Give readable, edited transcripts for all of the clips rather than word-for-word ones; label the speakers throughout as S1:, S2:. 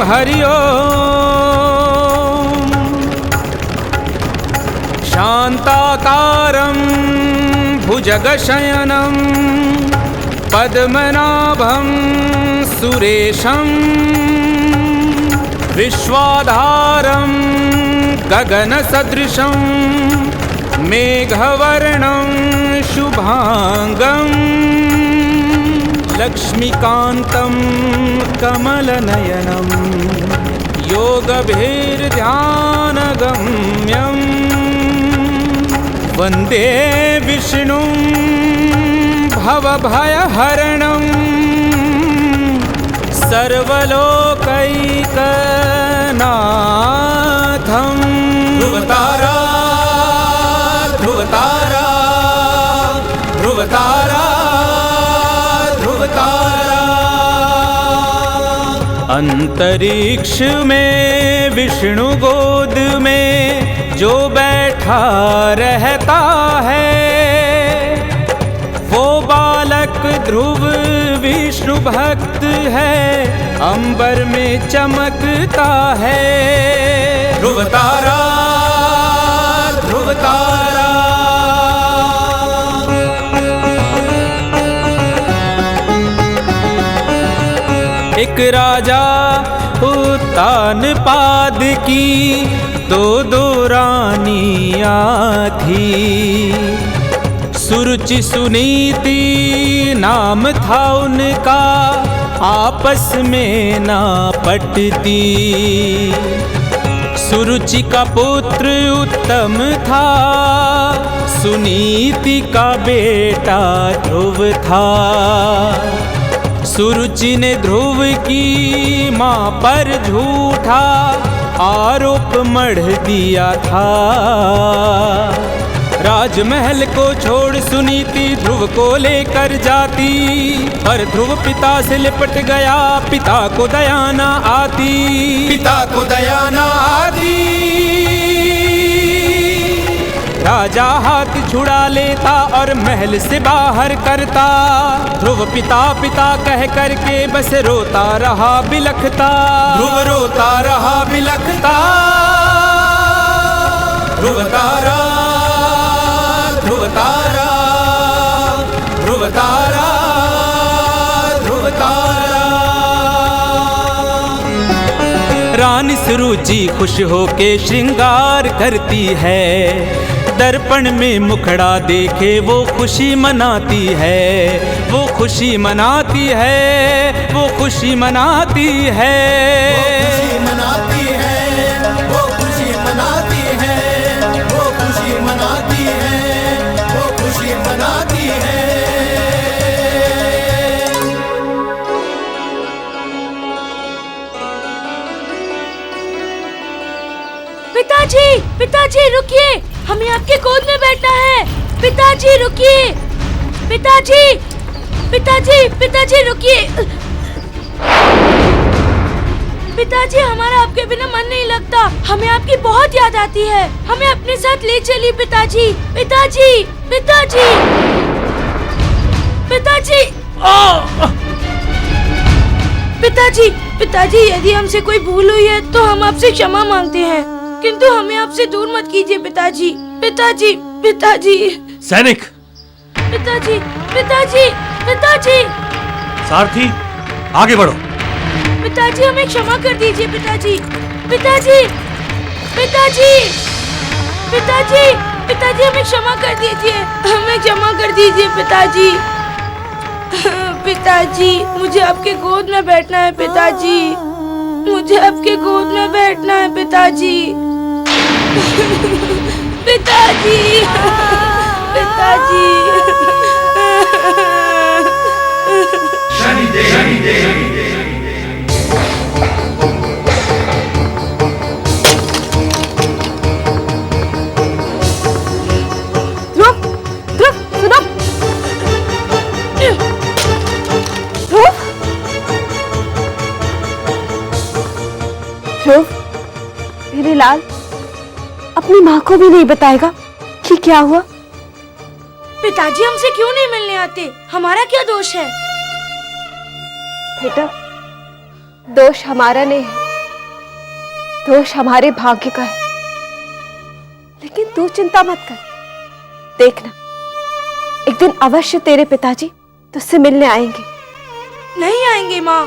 S1: हरि ओम। शान्ताकारं भुजगशयनं पद्मनाभं सुरेशं विश्वाधारं गगनसदृशं मेघवर्णं शुभांगं लक्ष्मीकान्तं कमलनयनं योगभिर्ध्यानगम्यं वन्दे विष्णुं भवभयहरणं सर्वलोकैकनाथं। ध्रुवतारा ध्रुवतारा ध्रुवतारा ध्रुवतारा। अंतरिक्ष में विष्णु गोद में जो बैठा रहता है, वो बालक ध्रुव विष्णु भक्त है, अंबर में चमकता है। ध्रुवतारा ध्रुवतारा। एक राजा उत्तानपाद की दो रानियाँ थी। सुरुचि सुनीति नाम था उनका, आपस में ना पटती। सुरुचि का पुत्र उत्तम था, सुनीति का बेटा ध्रुव था। सुरुचि ने ध्रुव की माँ पर झूठा आरोप मढ़ दिया था। राजमहल को छोड़ सुनीति ध्रुव को लेकर जाती, पर ध्रुव पिता से लिपट गया, पिता को दया न आती, पिता को दया न आती। राजा हाथ छुड़ा लेता और महल से बाहर करता। ध्रुव पिता पिता कह करके बस रोता रहा बिलखता। ध्रुव रोता रहा बिलखता। ध्रुवतारा ध्रुवतारा ध्रुवतारा ध्रुवतारा। रानी सुरुचि खुश होके श्रृंगार करती है, दर्पण में मुखड़ा देखे वो खुशी मनाती है, वो खुशी मनाती है, वो खुशी मनाती है, वो खुशी मनाती है, वो खुशी मनाती है, वो खुशी मनाती है, वो खुशी मनाती है।
S2: पिताजी, पिताजी रुकिए, हमें आपके गोद में बैठना है। पिताजी रुकिए, पिताजी, पिताजी, पिताजी रुकिए। पिताजी हमारा आपके बिना मन नहीं लगता, हमें आपकी बहुत याद आती है, हमें अपने साथ ले चलिए पिताजी। पिताजी, पिताजी, पिताजी, पिताजी, पिताजी यदि हमसे कोई भूल हुई है तो हम आपसे क्षमा मांगते हैं, किंतु हमें आपसे दूर मत कीजिए पिताजी। पिताजी, पिताजी।
S3: सैनिक!
S2: पिताजी, पिताजी, पिताजी।
S3: सारथी आगे बढ़ो।
S2: पिताजी हमें क्षमा कर दीजिए पिताजी। पिताजी, पिताजी, पिताजी, पिताजी हमें क्षमा कर दीजिए, हमें क्षमा कर दीजिए पिताजी। पिताजी मुझे आपके गोद में बैठना है पिताजी, मुझे आपके गोद में बैठना है पिताजी। पिताजी, पिताजी।
S4: ध्रुव, ध्रुव सुनो। ध्रुव, ध्रुव मेरे लाल अपनी माँ को भी नहीं बताएगा कि क्या हुआ?
S2: पिताजी हमसे क्यों नहीं मिलने आते? हमारा क्या दोष है?
S4: बेटा दोष हमारा नहीं है, दोष हमारे भाग्य का है, लेकिन तू चिंता मत कर। देखना, एक दिन अवश्य तेरे पिताजी तुझसे मिलने आएंगे।
S2: नहीं आएंगे माँ,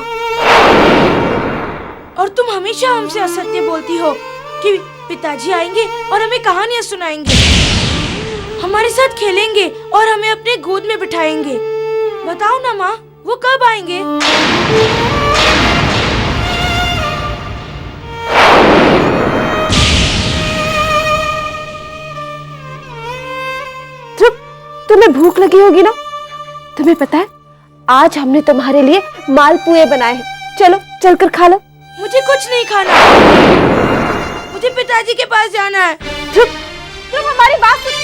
S2: और तुम हमेशा हमसे असत्य बोलती हो कि पिताजी आएंगे और हमें कहानियां सुनाएंगे, हमारे साथ खेलेंगे और हमें अपने गोद में बिठाएंगे। बताओ ना माँ, वो कब आएंगे?
S4: तुम्हें भूख लगी होगी ना? तुम्हें पता है आज हमने तुम्हारे लिए मालपुए बनाए हैं। चलो चलकर खा लो।
S2: मुझे कुछ नहीं खाना, मुझे पिताजी के पास जाना है।
S4: तुम हमारी बात सुन।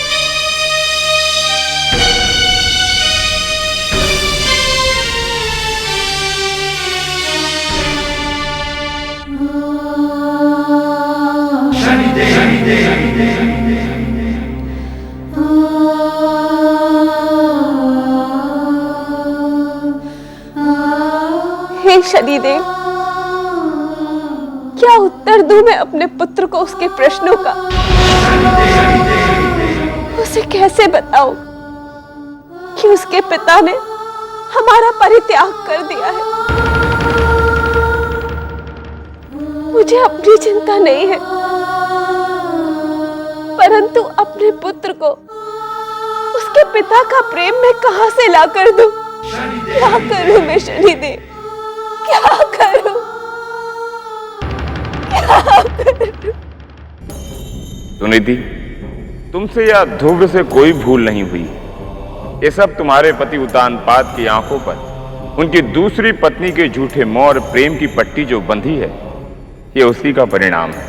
S4: हे शनिदेव, क्या उत्तर दूं मैं अपने पुत्र को उसके प्रश्नों का? उसे कैसे बताऊं कि उसके पिता ने हमारा परित्याग कर दिया है? मुझे अपनी चिंता नहीं है, परंतु अपने पुत्र को उसके पिता का प्रेम मैं कहां से ला कर दूं? क्या करूं मैं शनिदेव, क्या करूं?
S5: सुनीति, तुमसे या ध्रुव से कोई भूल नहीं हुई। ये सब तुम्हारे पति उतानपाद की आंखों पर उनकी दूसरी पत्नी के झूठे मोह और प्रेम की पट्टी जो बंधी है, ये उसी का परिणाम है।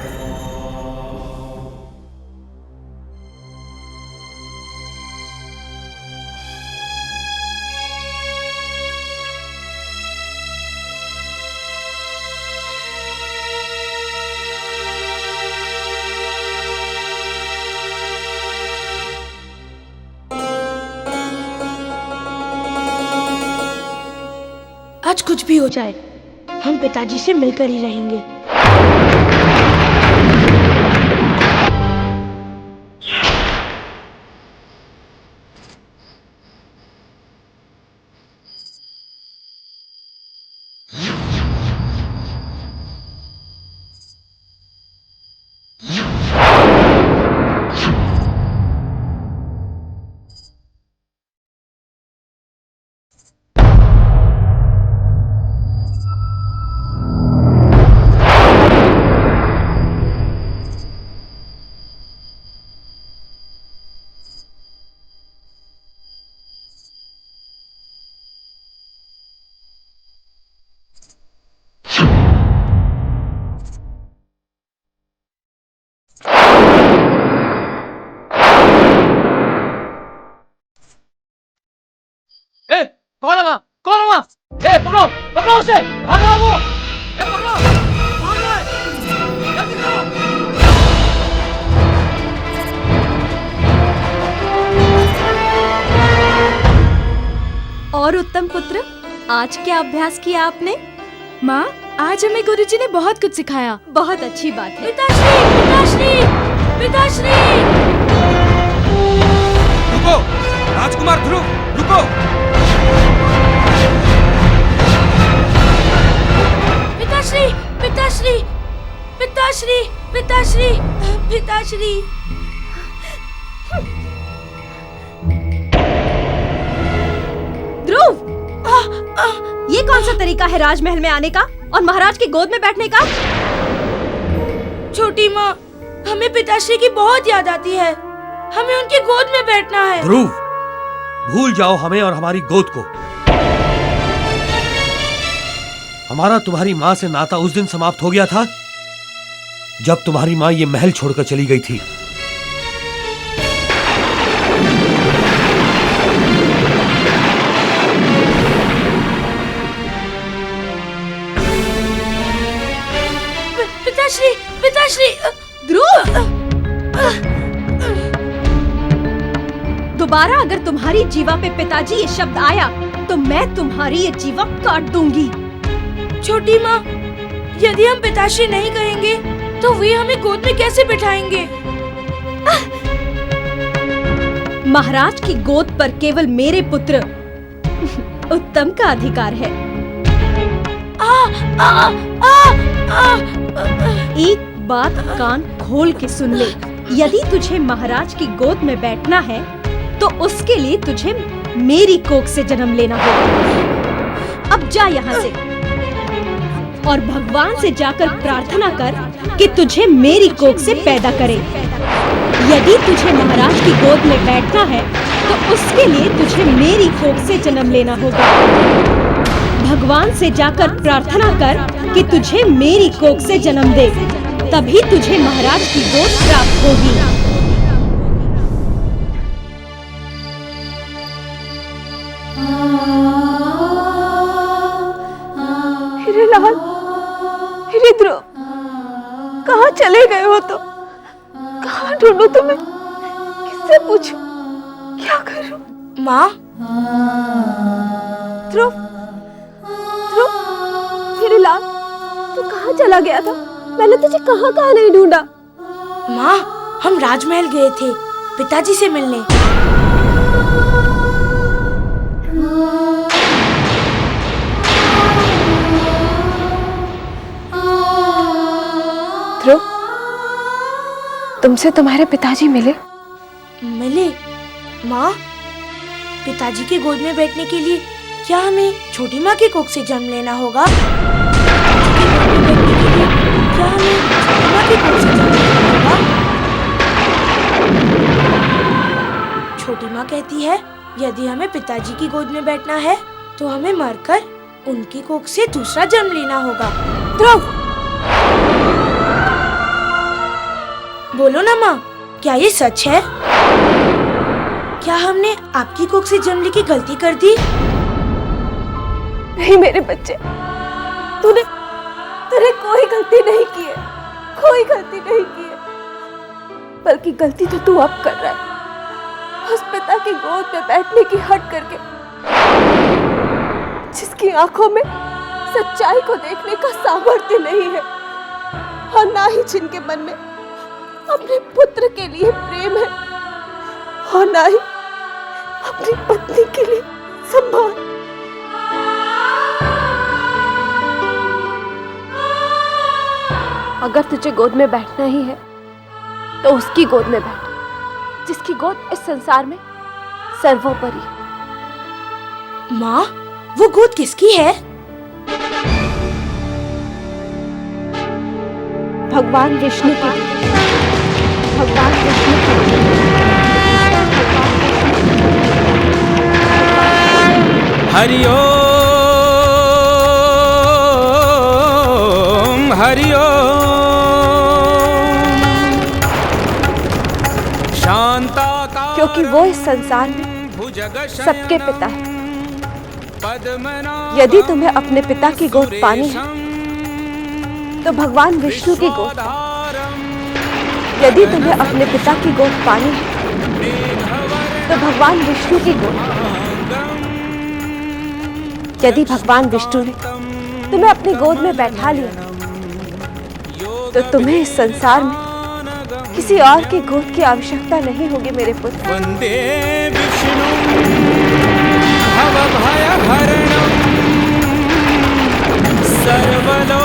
S2: आज कुछ भी हो जाए, हम पिताजी से मिलकर ही रहेंगे।
S3: कौन है वहाँ? कौन है वहाँ? पकड़ो पकड़ो उसे, भाग रहा वो। पकड़ो, भाग रहा है, जल्दी करो।
S6: और उत्तम पुत्र, आज क्या अभ्यास किया आपने?
S2: माँ, आज हमें गुरुजी ने बहुत कुछ सिखाया।
S6: बहुत अच्छी बात है।
S2: पिताश्री, पिताश्री, पिताश्री!
S1: रुको, राजकुमार ध्रुव, रुको।
S2: पिताश्री, पिताश्री, पिताश्री, पिताश्री, पिताश्री!
S6: ध्रुव, ये कौन सा तरीका है राजमहल में आने का और महाराज की गोद में बैठने का?
S2: छोटी माँ, हमें पिताश्री की बहुत याद आती है। हमें उनकी गोद में बैठना है।
S3: ध्रुव, भूल जाओ हमें और हमारी गोद को। हमारा तुम्हारी माँ से नाता उस दिन समाप्त हो गया था जब तुम्हारी माँ ये महल छोड़कर चली गई थी।
S2: पिताश्री, पिताश्री!
S6: ध्रुव, दोबारा अगर तुम्हारी जीवा पे पिताजी ये शब्द आया तो मैं तुम्हारी ये जीवा काट दूंगी।
S2: छोटी माँ, यदि हम पिताश्री नहीं कहेंगे तो वे हमें गोद में कैसे बिठाएंगे?
S6: महाराज की गोद पर केवल मेरे पुत्र उत्तम का अधिकार है। एक बात कान खोल के सुन ले, यदि तुझे महाराज की गोद में बैठना है तो उसके लिए तुझे मेरी कोख से जन्म लेना होगा। अब जा यहाँ से और भगवान से जाकर प्रार्थना कर कि तुझे मेरी कोख से पैदा करे। यदि तुझे महाराज की गोद में बैठना है तो उसके लिए तुझे मेरी कोख से जन्म लेना होगा। भगवान से जाकर प्रार्थना कर कि तुझे मेरी कोख से जन्म दे, तभी तुझे महाराज की गोद प्राप्त होगी।
S4: हीरेलाल, हीरे ध्रुव, कहाँ चले गए हो तुम? कहाँ ढूंढूं तुम्हें? किससे पूछूं? क्या करूं?
S2: माँ,
S4: ध्रुव, ध्रुव, हीरेलाल, तू कहाँ चला गया था? मैंने तुझे कहाँ कहाँ नहीं ढूंढा।
S2: माँ, हम राजमहल गए थे पिताजी से मिलने।
S4: ध्रुव, तुमसे तुम्हारे पिताजी मिले?
S2: मिले? माँ, पिताजी की गोद में बैठने के लिए क्या हमें छोटी माँ की कोख से जन्म लेना होगा? क्या हमें छोटी माँ की कोख से जन्म लेना होगा? छोटी माँ कहती है यदि हमें पिताजी की गोद में बैठना है तो हमें मरकर उनकी कोख से दूसरा जन्म लेना होगा।
S4: ध्रुव,
S2: बोलो ना माँ, क्या ये सच है? क्या हमने आपकी कोख से जन्म लेके गलती कर दी?
S4: नहीं मेरे बच्चे, तूने कोई गलती नहीं की है, कोई गलती नहीं की है, बल्कि गलती तो तू अब कर रहा है। उस पिता की गोद में बैठने की हट करके, जिसकी आंखों में सच्चाई को देखने का सामर्थ्य नहीं है और ना ही जिनके मन में अपने पुत्र के लिए प्रेम है और ना ही अपनी पत्नी के लिए सम्मान। अगर तुझे गोद में बैठना ही है तो उसकी गोद में बैठ जिसकी गोद इस संसार में सर्वोपरि है।
S2: माँ, वो गोद किसकी है?
S4: भगवान विष्णु की। भगवान विष्णु की।
S1: हरि ओम, हरि ओम। शांता,
S4: क्योंकि वो इस संसार में सबके पिता है। यदि तुम्हें अपने पिता की गोद पानी है तो भगवान विष्णु की गोद। यदि तुम्हें अपने पिता की गोद पानी है तो भगवान विष्णु की गोद। यदि भगवान विष्णु ने तुम्हें अपनी गोद में बैठा लिया तो तुम्हें इस संसार में किसी और की गोद की आवश्यकता नहीं होगी मेरे पुत्र।
S1: वंदे विष्णु भवभयहरणं सर्वलोकैकनाथं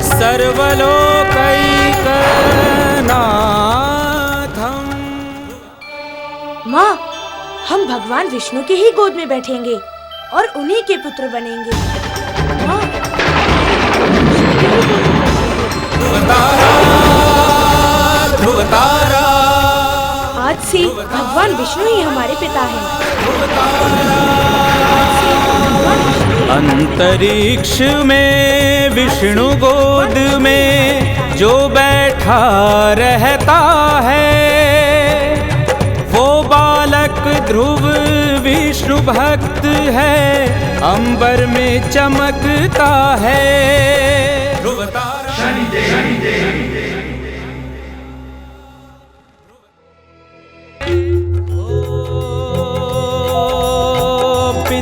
S1: सर्वलोकैकनाथं।
S2: माँ, हम भगवान विष्णु की ही गोद में बैठेंगे और उन्हीं के पुत्र बनेंगे। माँ,
S1: ध्रुवतारा,
S2: आज से भगवान विष्णु ही हमारे पिता हैं।
S1: अंतरिक्ष में विष्णु गोद में जो बैठा रहता है वो बालक ध्रुव विष्णु भक्त है, अंबर में चमकता है। ध्रुवतारा,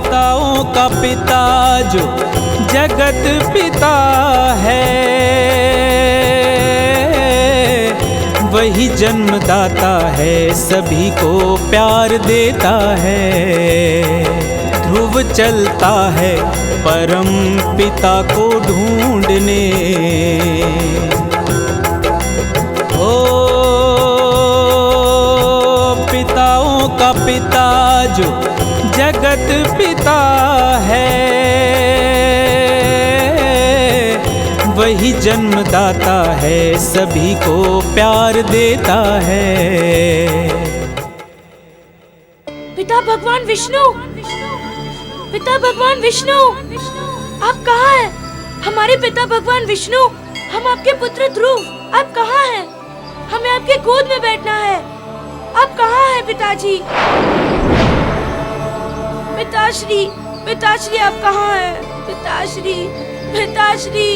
S1: पिताओं का पिता जो जगत पिता है, वही जन्मदाता है, सभी को प्यार देता है। ध्रुव चलता है परम पिता को ढूंढने, ओ पिताओं का पिता जो जगत पिता है, वही जन्मदाता है, सभी को प्यार देता है।
S2: पिता भगवान विष्णु, पिता भगवान विष्णु, आप कहाँ हैं? हमारे पिता भगवान विष्णु, हम आपके पुत्र ध्रुव, आप कहाँ हैं? हमें आपके गोद में बैठना है। आप कहाँ हैं पिताजी? पिताश्री, पिताश्री आप कहाँ हैं? पिताश्री, पिताश्री।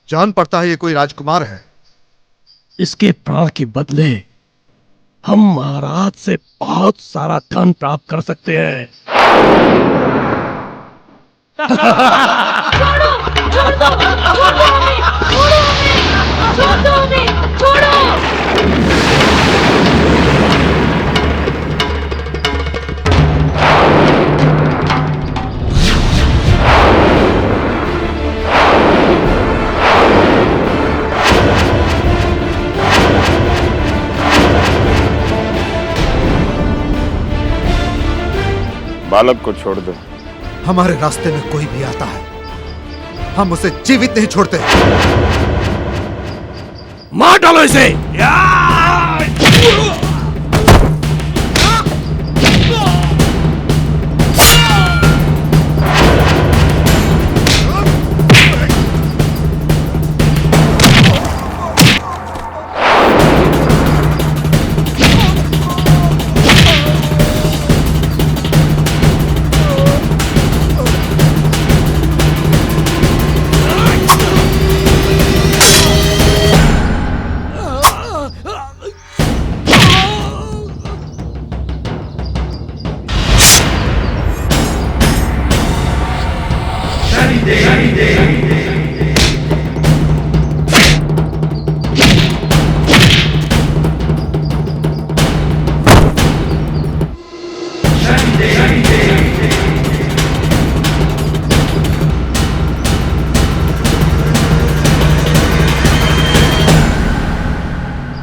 S7: जान पड़ता है ये कोई राजकुमार है।
S8: इसके प्राण के बदले हम महाराज से बहुत सारा धन प्राप्त कर सकते हैं।
S2: छोड़ो, छोड़ दो, छोड़ दो हमें, छोड़ो हमें, छोड़ दो हमें, छोड़ो।
S5: बालक को छोड़ दो।
S7: हमारे रास्ते में कोई भी आता है, हम उसे जीवित नहीं छोड़ते।
S8: मार डालो इसे।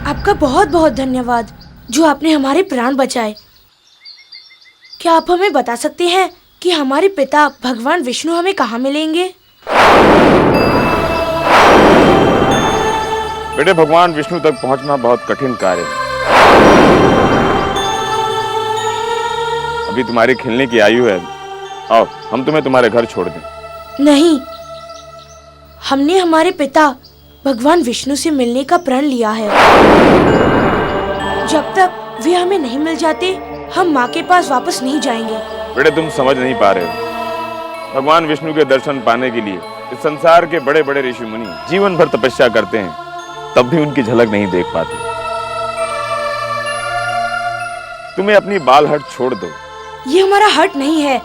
S2: आपका बहुत बहुत धन्यवाद जो आपने हमारे प्राण बचाए। क्या आप हमें बता सकते हैं कि हमारे पिता भगवान विष्णु हमें कहाँ मिलेंगे?
S5: बेटे, भगवान विष्णु तक पहुंचना बहुत कठिन कार्य है। अभी तुम्हारी खेलने की आयु है। आओ, हम तुम्हें तुम्हारे घर छोड़ दें।
S2: नहीं, हमने हमारे पिता भगवान विष्णु से मिलने का प्रण लिया है। जब तक वे हमें नहीं मिल जाते, हम माँ के पास वापस नहीं जाएंगे।
S5: बेटे, तुम समझ नहीं पा रहे हो। भगवान विष्णु के दर्शन पाने के लिए इस संसार के बड़े बड़े ऋषि मुनि जीवन भर तपस्या करते हैं, तब भी उनकी झलक नहीं देख पाते। तुम्हें अपनी बाल हट छोड़ दो।
S2: ये हमारा हट नहीं है,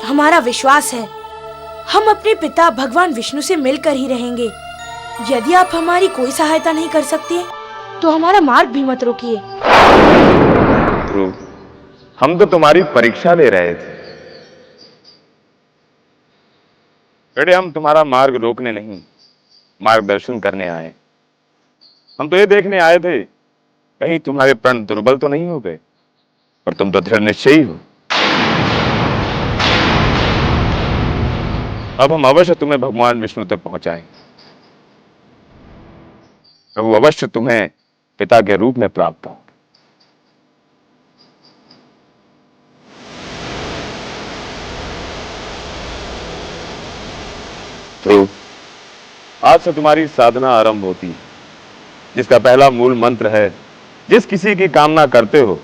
S2: हमारा विश्वास है। हम अपने पिता भगवान विष्णु से मिलकर ही रहेंगे। यदि आप हमारी कोई सहायता नहीं कर सकते, तो हमारा मार्ग भी मत रोकिए।
S5: ध्रुव, हम तो तुम्हारी परीक्षा ले रहे थे। बेटे, हम तुम्हारा मार्ग रोकने नहीं, मार्गदर्शन करने आए। हम तो ये देखने आए थे कहीं तुम्हारे प्रण दुर्बल तो नहीं हो गए, और तुम तो दृढ़ निश्चयी हो। अब हम अवश्य तुम्हें भगवान विष्णु तक पहुंचाएंगे। प्रभु अवश्य तुम्हें पिता के रूप में प्राप्त हो। तो आज से तुम्हारी साधना आरंभ होती है, जिसका पहला मूल मंत्र है, जिस किसी की कामना करते हो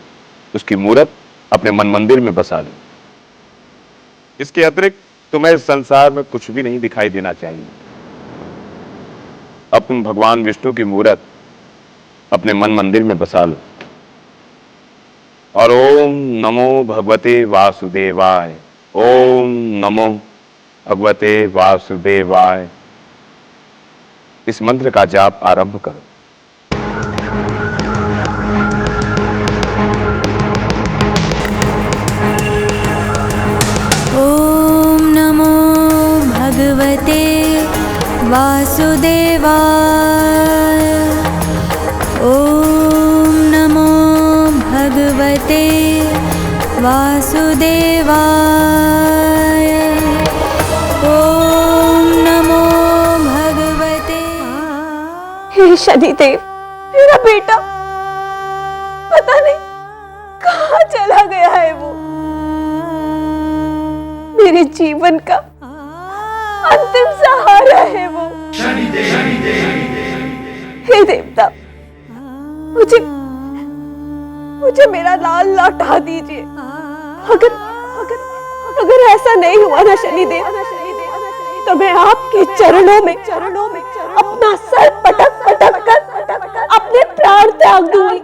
S5: उसकी मूरत अपने मन मंदिर में बसा लो। इसके अतिरिक्त तुम्हें इस संसार में कुछ भी नहीं दिखाई देना चाहिए। अब तुम भगवान विष्णु की मूर्त अपने मन मंदिर में बसा लो और ओम नमो भगवते वासुदेवाय, ओम नमो भगवते वासुदेवाय इस मंत्र का जाप आरंभ करो।
S9: ओम नमो भगवते वासुदेवाय, ओम नमो भगवते वासुदेवाय, ओम नमो भगवते।
S4: हे शनिदेव, मेरा बेटा पता नहीं कहाँ चला गया है। वो मेरे जीवन का अंतिम सहारा है वो। हे देवता, मुझे मेरा लाल लौटा दीजिए। अगर ऐसा नहीं हुआ ना शनिदेव, तो मैं आपके चरणों में अपना सर पटक कर अपने प्राण त्याग दूंगी।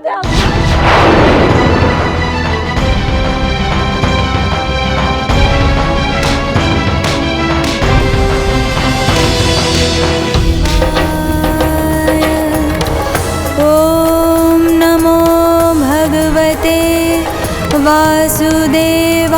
S9: ओम नमो भगवते वासुदेवाय।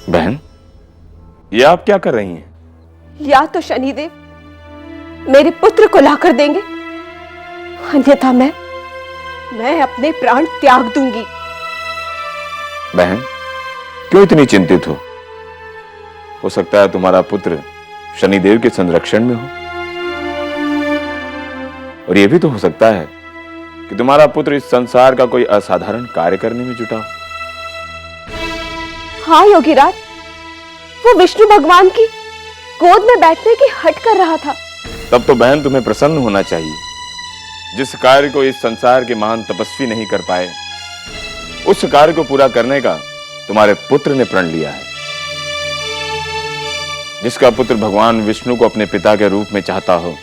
S5: बहन, ये आप क्या कर रही हैं?
S4: या तो शनिदेव मेरे पुत्र को लाकर देंगे, अन्यथा मैं अपने प्राण त्याग दूंगी।
S5: बहन, क्यों इतनी चिंतित हो सकता है तुम्हारा पुत्र शनिदेव के संरक्षण में हो, और यह भी तो हो सकता है कि तुम्हारा पुत्र इस संसार का कोई असाधारण कार्य करने में जुटा हो।
S4: हाँ योगीराज, वो विष्णु भगवान की गोद में बैठने की हट कर रहा था।
S5: तब तो बहन तुम्हें प्रसन्न होना चाहिए। जिस कार्य को इस संसार के महान तपस्वी नहीं कर पाए, उस कार्य को पूरा करने का तुम्हारे पुत्र ने प्रण लिया है। जिसका पुत्र भगवान विष्णु को अपने पिता के रूप में चाहता हो,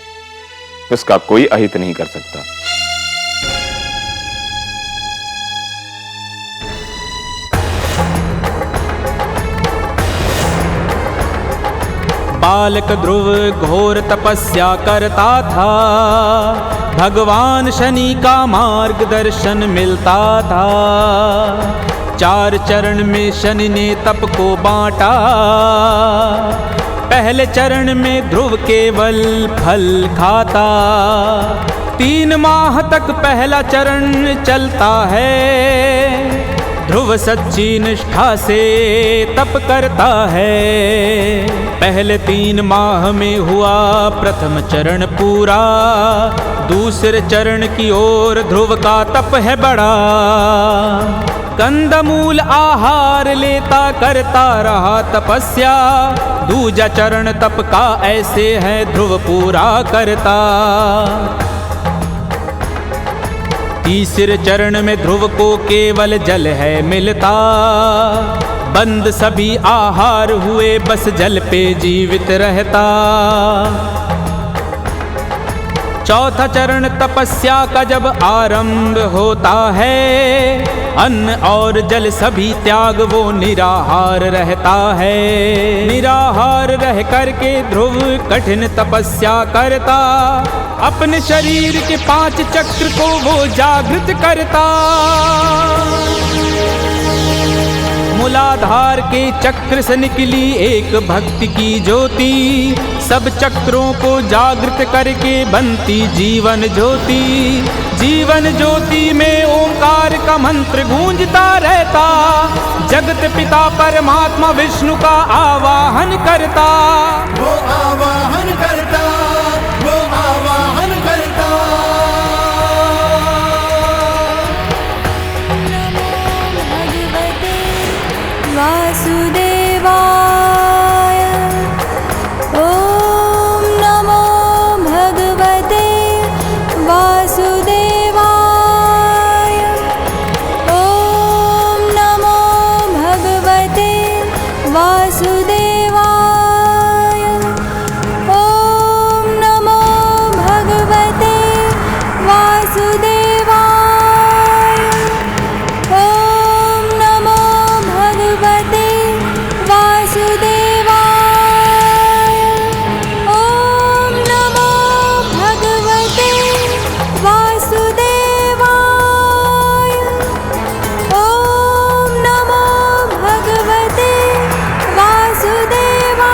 S5: उसका कोई अहित नहीं कर सकता।
S1: बालक ध्रुव घोर तपस्या करता था, भगवान शनि का मार्गदर्शन मिलता था। 4 चरण में शनि ने तप को बांटा। पहले चरण में ध्रुव केवल फल खाता। 3 माह तक पहला चरण चलता है। ध्रुव सच्ची निष्ठा से तप करता है। पहले 3 माह में हुआ प्रथम चरण पूरा। दूसरे चरण की ओर ध्रुव का तप है बड़ा। कंदमूल आहार लेता करता रहा तपस्या। दूजा चरण तप का ऐसे है ध्रुव पूरा करता। तीसरे चरण में ध्रुव को केवल जल है मिलता। बंद सभी आहार हुए, बस जल पे जीवित रहता। चौथा चरण तपस्या का जब आरंभ होता है, अन्न और जल सभी त्याग वो निराहार रहता है। निराहार रह करके ध्रुव कठिन तपस्या करता। अपने शरीर के 5 चक्र को वो जागृत करता। मूलाधार के चक्र से निकली एक भक्ति की ज्योति, सब चक्रों को जागृत करके बनती जीवन ज्योति। जीवन ज्योति में ओंकार का मंत्र गूंजता रहता, जगत पिता परमात्मा विष्णु का आवाहन करता।
S10: वो आवाहन करता, वो आवाहन करता।
S9: वासुदेवाय। ॐ नमो भगवते वासुदेवाय। ॐ नमो भगवते वासुदेवाय। ॐ नमो भगवते वासुदेवाय। ॐ नमो भगवते वासुदेवाय। ॐ नमो भगवते वासुदेवाय। ॐ नमो भगवते वासुदेवाय।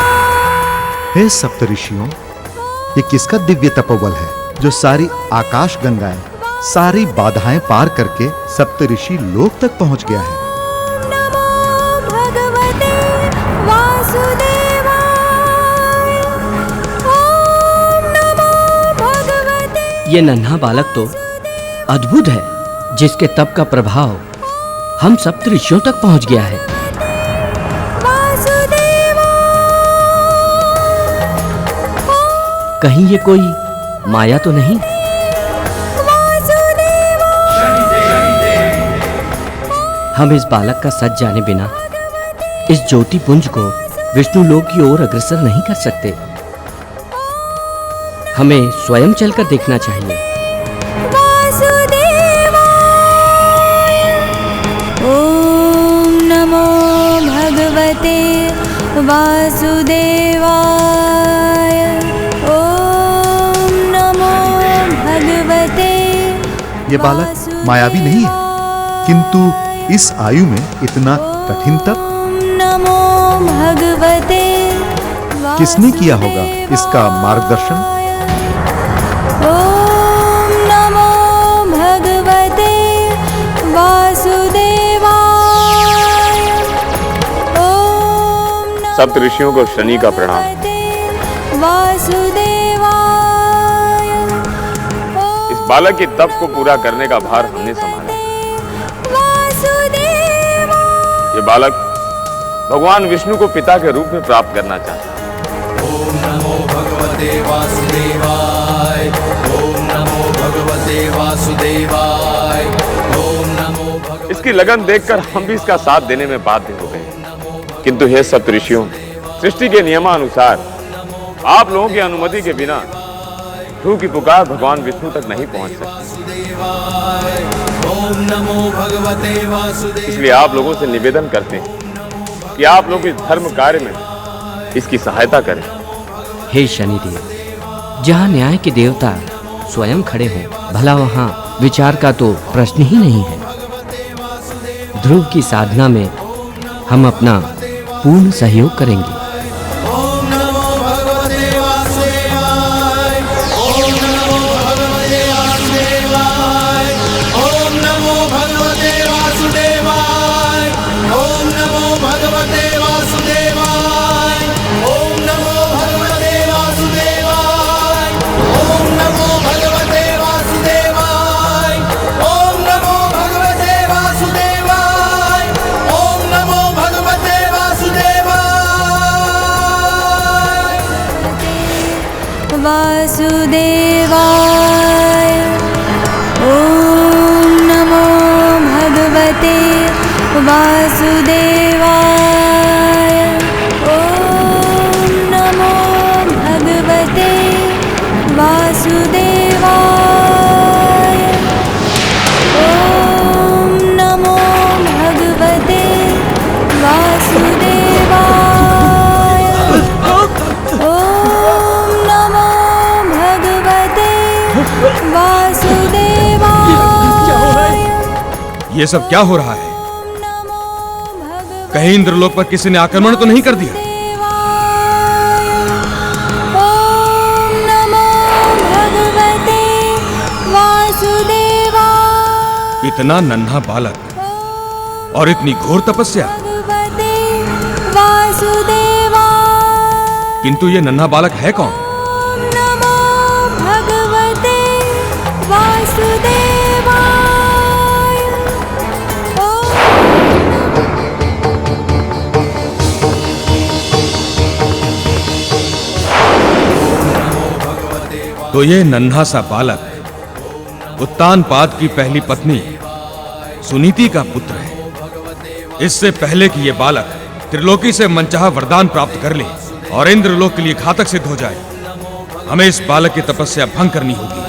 S7: हे सप्तऋषियों, ये किसका दिव्य तपोबल है जो सारी आकाश गंगाएं, सारी बाधाएं पार करके सप्तऋषि लोक तक पहुंच गया है।
S9: नमो भगवते वासुदेवाय। ॐ नमो भगवते।
S3: ये नन्हा बालक तो अद्भुत है, जिसके तप का प्रभाव हम सप्तऋषियों तक पहुंच गया है। कहीं ये कोई माया तो नहीं? हम इस बालक का सच जाने बिना इस ज्योति पुंज को विष्णु लोक की ओर अग्रसर नहीं कर सकते। हमें स्वयं चलकर देखना चाहिए।
S9: ॐ नमो भगवते वासुदेवाय। ॐ नमो भगवते।
S7: ये बालक मायावी नहीं है, किंतु इस आयु में इतना कठिन तप
S9: नमो भगवते।
S7: किसने किया होगा इसका मार्गदर्शन?
S9: ॐ नमो भगवते वासुदेवाय। ॐ
S5: सप्तऋषियों को शनि का प्रणाम।
S9: वासुदेवाय।
S5: इस बालक के तप को पूरा करने का भार हमने संभाला। ये बालक भगवान विष्णु को पिता के रूप में प्राप्त करना चाहता है।
S10: ओम नमो भगवते वासुदेवाय। ओम नमो भगवते वासुदेवाय। ओम नमो भगवते।
S5: इसकी लगन देखकर हम भी इसका साथ देने में बाध्य हो गए, किंतु हे सप्तऋषियों, सृष्टि के नियमानुसार आप लोगों की अनुमति के बिना ध्रुव की पुकार भगवान विष्णु तक नहीं पहुंच सकती।
S10: ओम नमो भगवते वासुदेवाय।
S5: इसलिए आप लोगों से निवेदन करते हैं कि आप लोग इस धर्म कार्य में इसकी सहायता करें।
S3: हे शनिदेव, जहाँ न्याय के देवता स्वयं खड़े हों, भला वहाँ विचार का तो प्रश्न ही नहीं है। ध्रुव की साधना में हम अपना पूर्ण सहयोग करेंगे।
S10: ओम नमो भगवते वासुदेवाय। ओम नमो भगवते वासुदेवाय। ओम नमो भगवते वासुदेवाय। ओम नमो भगवते वासुदेवाय। ओम नमो भगवते वासुदेवाय। ओम नमो भगवते वासुदेवाय। ओम नमो भगवते वासुदेवाय। ओम नमो भगवते वासुदेवाय।
S9: वासुदेवाय। ॐ नमो भगवते वासुदेवाय। ॐ नमो भगवते वासुदेवाय। ॐ नमो भगवते वासुदेवाय। ॐ नमो भगवते वासुदेवाय।
S11: ये सब क्या हो रहा है? कहीं इंद्रलोक पर किसी ने आक्रमण तो नहीं कर दिया?
S9: ओम नमो भगवते वासुदेवाय।
S11: इतना नन्हा बालक और इतनी घोर तपस्या,
S9: भगवते वासुदेवाय।
S11: किंतु ये नन्हा बालक है कौन?
S9: ओम नमो भगवते वासुदेवाय।
S11: तो ये नन्हा सा बालक उत्तानपाद की पहली पत्नी सुनीति का पुत्र है। इससे पहले कि ये बालक त्रिलोकी से मनचाहा वरदान प्राप्त कर ले और इंद्रलोक के लिए घातक सिद्ध हो जाए, हमें इस बालक की तपस्या भंग करनी होगी।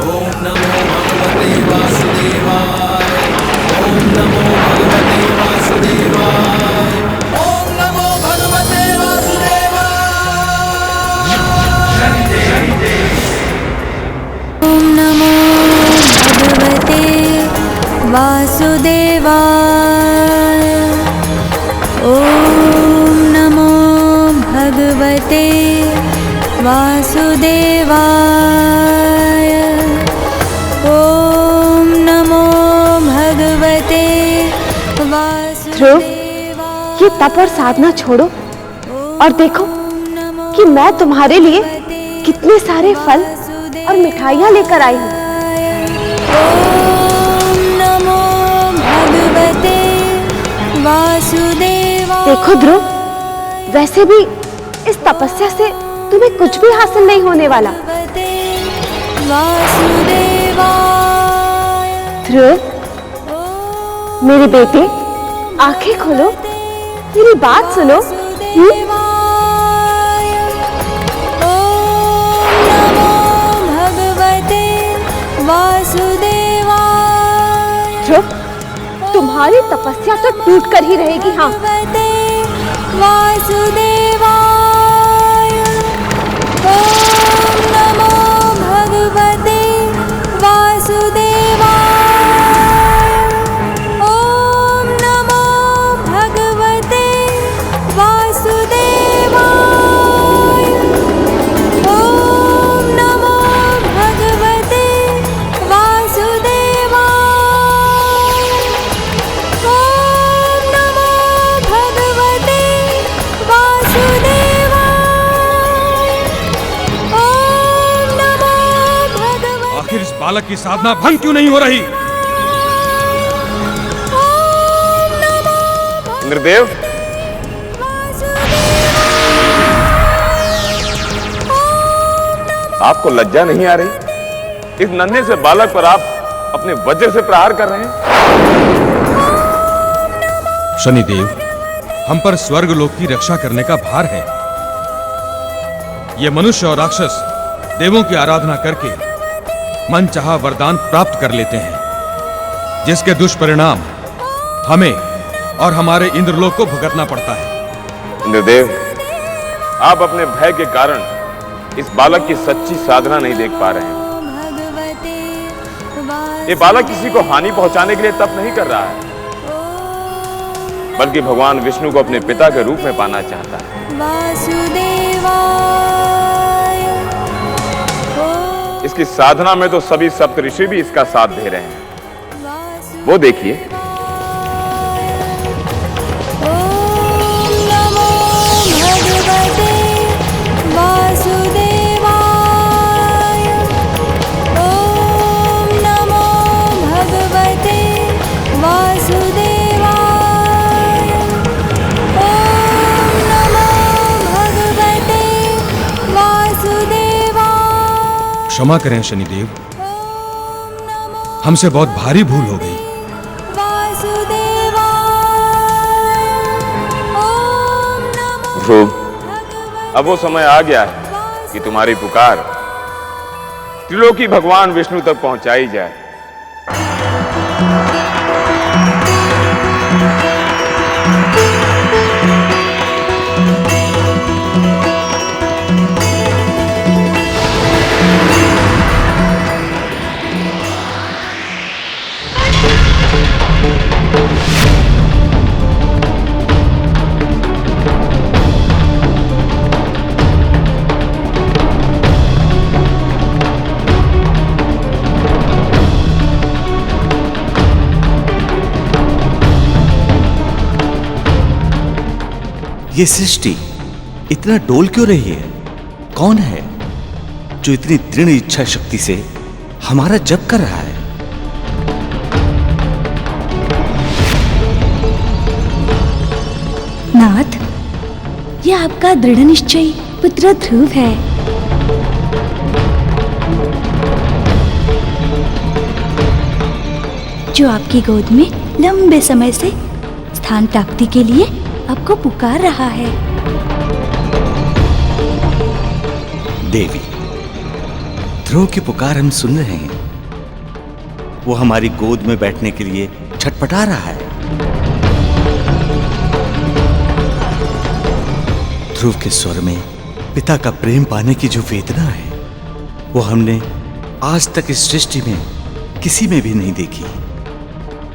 S10: ओम नमो भगवते वासुदेवाय। ओम नमो भगवते वासुदेवाय। ओम नमो भगवते वासुदेवाय।
S9: ओम नमो भगवते वासुदेवाय। ओम नमो भगवते वासुदेवाय। ओम नमो भगवते
S4: ध्रुव, ये तप और साधना छोड़ो और देखो कि मैं तुम्हारे लिए कितने सारे फल और मिठाइयाँ लेकर आई हूँ।
S9: ओम नमो भगवते वासुदेवाय।
S4: देखो ध्रुव, वैसे भी इस तपस्या से तुम्हें कुछ भी हासिल नहीं होने वाला। ध्रुव, मेरे बेटे, आंखें खोलो, मेरी बात सुनो। ध्रुव, तुम्हारी तपस्या तो टूट कर ही रहेगी। हाँ,
S9: वासुदेवाय। ओम नमो भगवते वासुदेवाय। ओम नमो भगवते वासुदेवाय। ओम नमो भगवते वासुदेवाय। ओम नमो भगवते वासुदेवाय। ओम नमो भगवते।
S11: आखिर इस बालक की साधना भंग क्यों नहीं हो रही?
S9: ओम नमो
S5: इंद्रदेव, आपको लज्जा नहीं आ रही? इस नन्हे से बालक पर आप अपने वज्र से प्रहार कर रहे हैं।
S11: शनिदेव, हम पर स्वर्ग लोक की रक्षा करने का भार है। ये मनुष्य और राक्षस देवों की आराधना करके मनचाहा वरदान प्राप्त कर लेते हैं, जिसके दुष्परिणाम हमें और हमारे इंद्रलोक को भुगतना पड़ता है।
S5: इंद्रदेव, आप अपने भय के कारण इस बालक की सच्ची साधना नहीं देख पा रहे हैं। ये बालक किसी को हानि पहुंचाने के लिए तप नहीं कर रहा है, बल्कि भगवान विष्णु को अपने पिता के रूप में पाना चाहता है।
S9: वासुदेवाय।
S5: इसकी साधना में तो सभी सप्तऋषि भी इसका साथ दे रहे हैं। वो देखिए,
S9: ओम नमो भगवते वासुदेवाय। ओम नमो भगवते वासुदेवाय। ओम नमो भगवते वासुदेवाय।
S11: क्षमा करें शनिदेव, हमसे बहुत भारी भूल हो गई।
S5: ध्रुव, अब वो समय आ गया है कि तुम्हारी पुकार त्रिलोकी भगवान विष्णु तक पहुंचाई जाए।
S7: ये सृष्टि इतना डोल क्यों रही है? कौन है जो इतनी दृढ़ इच्छा शक्ति से हमारा जप कर रहा है?
S6: नाथ, यह आपका दृढ़ निश्चयी पुत्र ध्रुव है। जो आपकी गोद में लंबे समय से स्थान प्राप्ति के लिए आपको पुकार रहा है।
S7: देवी, ध्रुव की पुकार हम सुन रहे हैं। वो हमारी गोद में बैठने के लिए छटपटा रहा है। ध्रुव के स्वर में पिता का प्रेम पाने की जो वेदना है, वो हमने आज तक इस सृष्टि में किसी में भी नहीं देखी।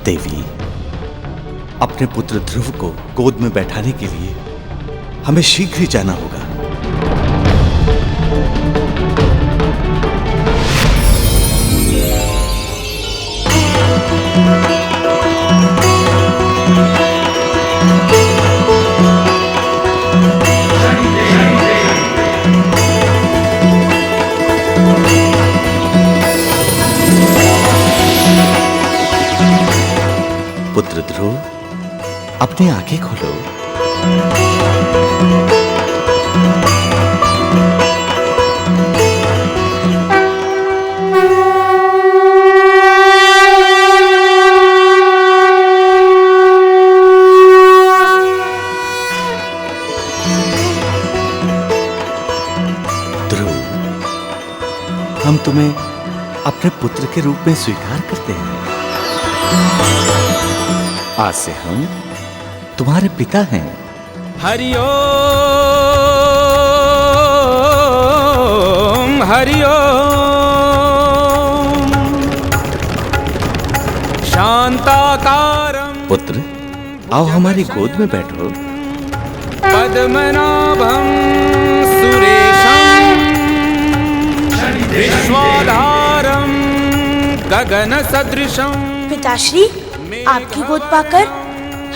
S7: देवी, अपने पुत्र ध्रुव को गोद में बैठाने के लिए हमें शीघ्र ही जाना होगा। पुत्र ध्रुव, अपनी आंखें खोलो। ध्रुव, हम तुम्हें अपने पुत्र के रूप में स्वीकार करते हैं। आज से हम तुम्हारे पिता हैं।
S1: हरि ओम, हरि ओम। शांताकारं
S7: पुत्र, आओ हमारी गोद में बैठो।
S1: पद्मनाभं सुरेशं विश्वाधारं गगनसदृशं।
S2: पिताश्री, आपकी गोद पाकर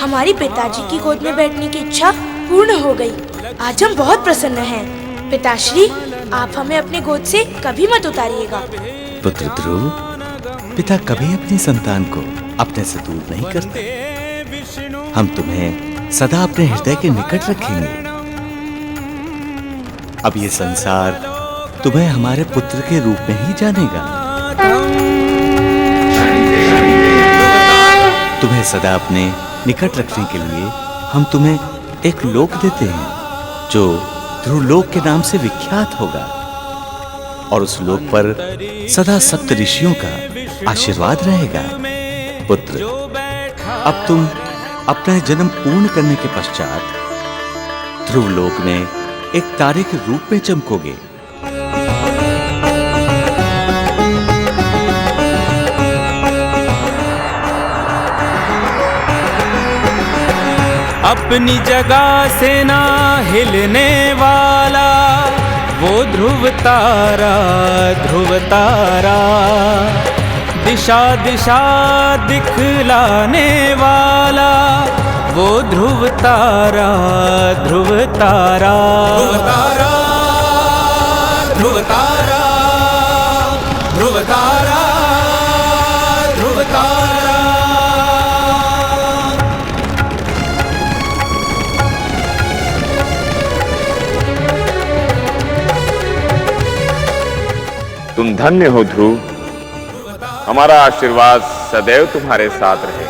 S2: हमारी पिताजी की गोद में बैठने की इच्छा पूर्ण हो गई। आज हम बहुत प्रसन्न हैं। पिताश्री, आप हमें अपनी गोद से कभी मत उतारिएगा।
S7: पुत्र ध्रुव, पिता कभी अपनी संतान को अपने से दूर नहीं करते। हम तुम्हें सदा अपने हृदय के निकट रखेंगे। अब ये संसार तुम्हें हमारे पुत्र के रूप में ही जानेगा। तुम्हें सदा अपने निकट रखने के लिए हम तुम्हें एक लोक देते हैं जो ध्रुवलोक के नाम से विख्यात होगा, और उस लोक पर सदा सप्त ऋषियों का आशीर्वाद रहेगा। पुत्र, अब तुम अपना जन्म पूर्ण करने के पश्चात ध्रुवलोक में एक तारे के रूप में चमकोगे।
S1: अपनी जगह से ना हिलने वाला वो ध्रुव तारा, ध्रुव तारा। दिशा दिशा दिखलाने वाला वो ध्रुव तारा, ध्रुव तारा। ध्रुव तारा, ध्रुव तारा, ध्रुव तारा, ध्रुव तारा।
S5: तुम धन्य हो ध्रुव, हमारा आशीर्वाद सदैव तुम्हारे साथ रहे।